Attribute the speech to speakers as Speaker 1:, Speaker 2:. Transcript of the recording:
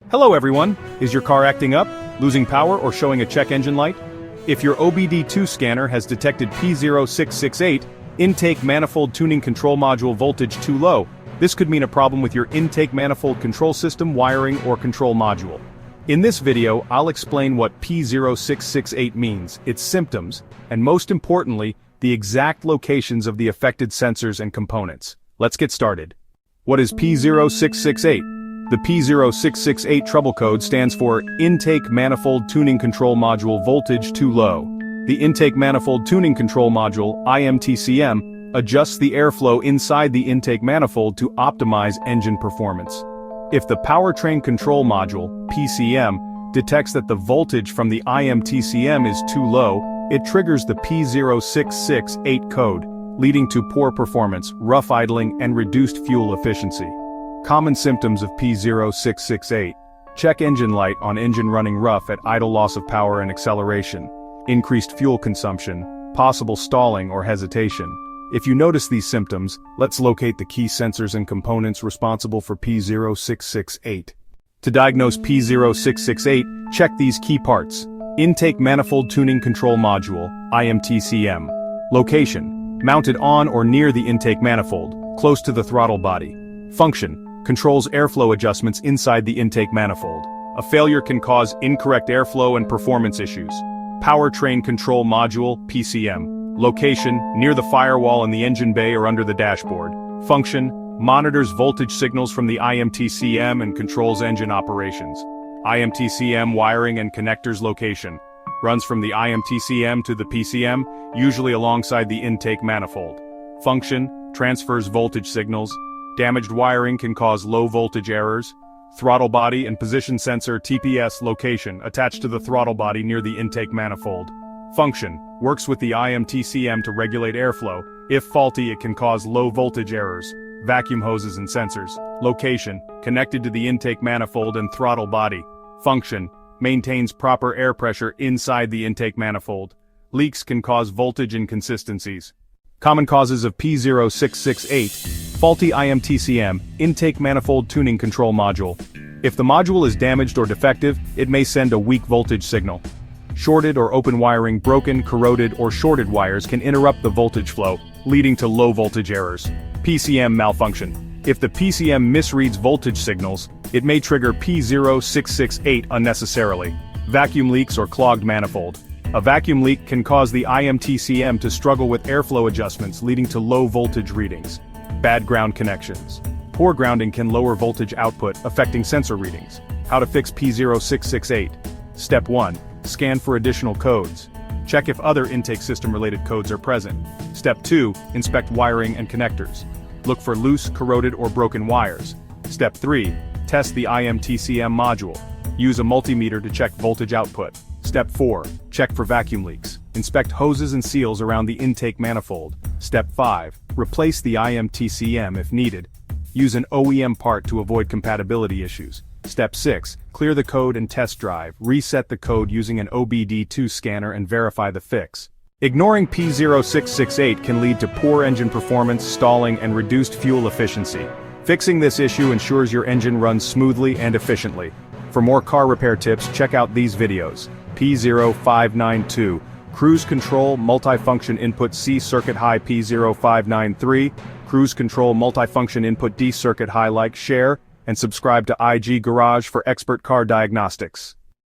Speaker 1: Hello everyone, is your car acting up, losing power or showing a check engine light? If your OBD-II scanner has detected P0668, intake manifold tuning control module voltage too low, this could mean a problem with your intake manifold control system wiring or control module. In this video, I'll explain what P0668 means, its symptoms, and most importantly, the exact locations of the affected sensors and components. Let's get started. What is P0668? The P0668 trouble code stands for Intake Manifold Tuning Control Module Voltage Too Low. The Intake Manifold Tuning Control Module, TCM, adjusts the airflow inside the intake manifold to optimize engine performance. If the Powertrain Control Module, PCM, detects that the voltage from the TCM is too low, it triggers the P0668 code, leading to poor performance, rough idling, and reduced fuel efficiency. Common symptoms of P0668. Check engine light on engine running rough at idle, loss of power and acceleration. Increased fuel consumption, possible stalling or hesitation. If you notice these symptoms, let's locate the key sensors and components responsible for P0668. To diagnose P0668, check these key parts. Intake Manifold Tuning Control Module, TCM. Location: mounted on or near the intake manifold, close to the throttle body. Function: controls airflow adjustments inside the intake manifold. A failure can cause incorrect airflow and performance issues. Powertrain Control Module, PCM. Location: near the firewall in the engine bay or under the dashboard. Function: monitors voltage signals from the TCM and controls engine operations. TCM wiring and connectors location: runs from the TCM to the PCM, usually alongside the intake manifold. Function: transfers voltage signals. Damaged wiring can cause low voltage errors. Throttle body and position sensor TPS location attached to the throttle body near the intake manifold. Function: works with the TCM to regulate airflow. If faulty, it can cause low voltage errors. Vacuum hoses and sensors. Location: connected to the intake manifold and throttle body. Function: maintains proper air pressure inside the intake manifold. Leaks can cause voltage inconsistencies. Common causes of P0668. Faulty TCM, Intake Manifold Tuning Control Module. If the module is damaged or defective, it may send a weak voltage signal. Shorted or open wiring, broken, corroded, or shorted wires can interrupt the voltage flow, leading to low voltage errors. PCM malfunction. If the PCM misreads voltage signals, it may trigger P0668 unnecessarily. Vacuum leaks or clogged manifold. A vacuum leak can cause the TCM to struggle with airflow adjustments, leading to low voltage readings. Bad ground connections. Poor grounding can lower voltage output, affecting sensor readings. How to fix P0668. Step 1. Scan for additional codes. Check if other intake system-related codes are present. Step 2. Inspect wiring and connectors. Look for loose, corroded, or broken wires. Step 3. Test the TCM module. Use a multimeter to check voltage output. Step 4. Check for vacuum leaks. Inspect hoses and seals around the intake manifold. Step 5. Replace the TCM if needed. Use an OEM part to avoid compatibility issues. Step 6. Clear the code and test drive. Reset the code using an OBD-II scanner and verify the fix. Ignoring P0668 can lead to poor engine performance, stalling, and reduced fuel efficiency. Fixing this issue ensures your engine runs smoothly and efficiently. For more car repair tips, check out these videos. P0592. Cruise Control Multifunction Input C Circuit High. P0593. Cruise Control Multifunction Input D Circuit High. Like, share, and subscribe to IG Garage for expert car diagnostics.